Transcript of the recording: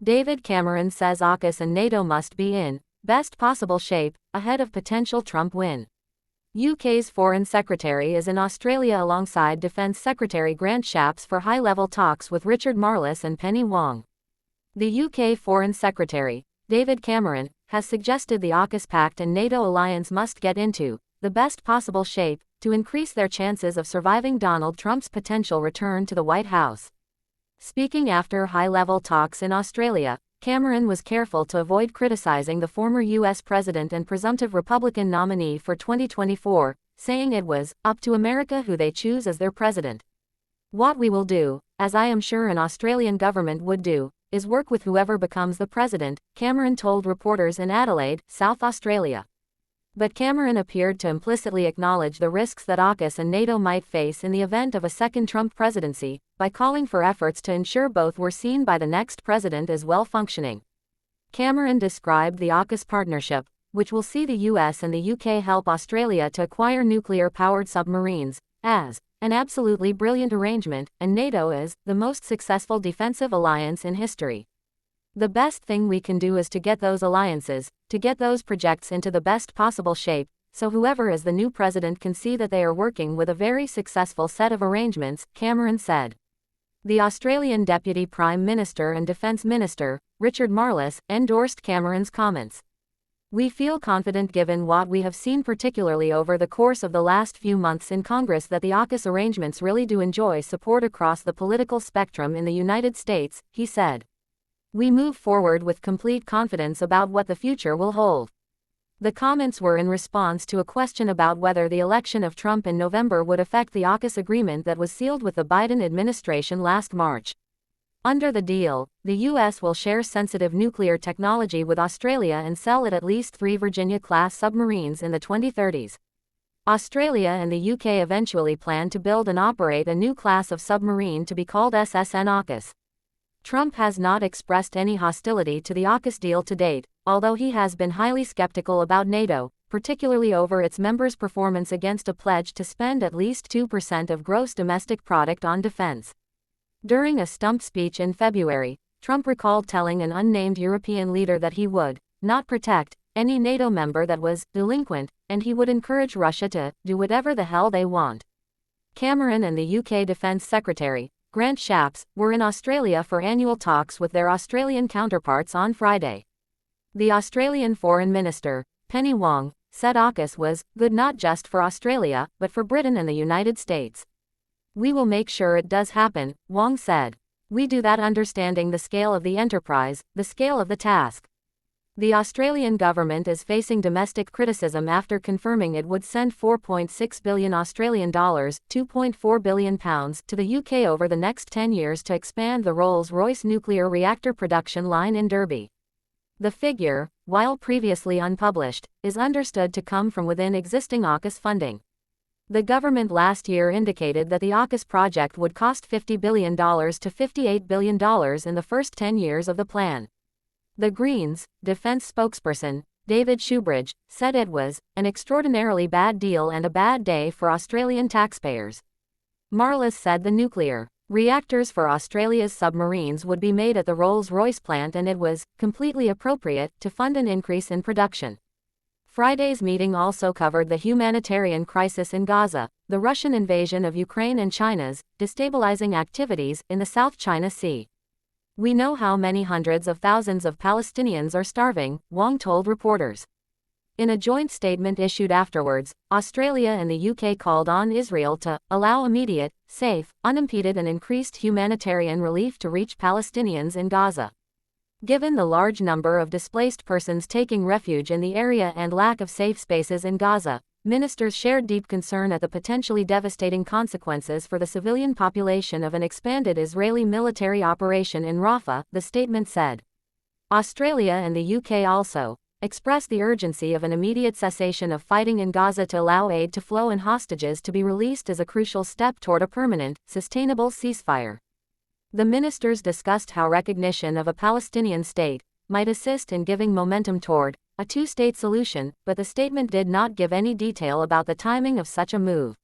David Cameron says Aukus and Nato must be in best possible shape ahead of potential Trump win. UK's Foreign Secretary is in Australia alongside Defence Secretary Grant Shapps for high-level talks with Richard Marles and Penny Wong. The UK Foreign Secretary, David Cameron, has suggested the AUKUS Pact and NATO alliance must get into the best possible shape to increase their chances of surviving Donald Trump's potential return to the White House. Speaking after high-level talks in Australia, Cameron was careful to avoid criticizing the former U.S. president and presumptive Republican nominee for 2024, saying it was up to America who they choose as their president. What we will do, as I am sure an Australian government would do, is work with whoever becomes the president, Cameron told reporters in Adelaide, South Australia. But Cameron appeared to implicitly acknowledge the risks that AUKUS and NATO might face in the event of a second Trump presidency, by calling for efforts to ensure both were seen by the next president as well-functioning. Cameron described the AUKUS partnership, which will see the US and the UK help Australia to acquire nuclear-powered submarines, as an absolutely brilliant arrangement, and NATO as the most successful defensive alliance in history. The best thing we can do is to get those alliances, to get those projects into the best possible shape, so whoever is the new president can see that they are working with a very successful set of arrangements, Cameron said. The Australian Deputy Prime Minister and Defence Minister, Richard Marles, endorsed Cameron's comments. We feel confident given what we have seen particularly over the course of the last few months in Congress that the AUKUS arrangements really do enjoy support across the political spectrum in the United States, he said. We move forward with complete confidence about what the future will hold. The comments were in response to a question about whether the election of Trump in November would affect the AUKUS agreement that was sealed with the Biden administration last March. Under the deal, the U.S. will share sensitive nuclear technology with Australia and sell it at least 3 Virginia-class submarines in the 2030s. Australia and the UK eventually plan to build and operate a new class of submarine to be called SSN AUKUS. Trump has not expressed any hostility to the AUKUS deal to date, although he has been highly skeptical about NATO, particularly over its members' performance against a pledge to spend at least 2% of gross domestic product on defense. During a stump speech in February, Trump recalled telling an unnamed European leader that he would not protect any NATO member that was delinquent, and he would encourage Russia to do whatever the hell they want. Cameron and the UK Defence Secretary, Grant Shapps, were in Australia for annual talks with their Australian counterparts on Friday. The Australian Foreign Minister, Penny Wong, said AUKUS was good not just for Australia, but for Britain and the United States. We will make sure it does happen, Wong said. We do that understanding the scale of the enterprise, the scale of the task. The Australian government is facing domestic criticism after confirming it would send $4.6 billion Australian dollars, £2.4 billion to the UK over the next 10 years to expand the Rolls-Royce nuclear reactor production line in Derby. The figure, while previously unpublished, is understood to come from within existing AUKUS funding. The government last year indicated that the AUKUS project would cost $50 billion to $58 billion in the first 10 years of the plan. The Greens' defense spokesperson, David Shoebridge, said it was an extraordinarily bad deal and a bad day for Australian taxpayers. Marles said the nuclear reactors for Australia's submarines would be made at the Rolls-Royce plant and it was completely appropriate to fund an increase in production. Friday's meeting also covered the humanitarian crisis in Gaza, the Russian invasion of Ukraine and China's destabilizing activities in the South China Sea. We know how many hundreds of thousands of Palestinians are starving, Wong told reporters. In a joint statement issued afterwards, Australia and the UK called on Israel to allow immediate, safe, unimpeded and increased humanitarian relief to reach Palestinians in Gaza. Given the large number of displaced persons taking refuge in the area and lack of safe spaces in Gaza, ministers shared deep concern at the potentially devastating consequences for the civilian population of an expanded Israeli military operation in Rafah, the statement said. Australia and the UK also expressed the urgency of an immediate cessation of fighting in Gaza to allow aid to flow and hostages to be released as a crucial step toward a permanent, sustainable ceasefire. The ministers discussed how recognition of a Palestinian state might assist in giving momentum toward a two-state solution, but the statement did not give any detail about the timing of such a move.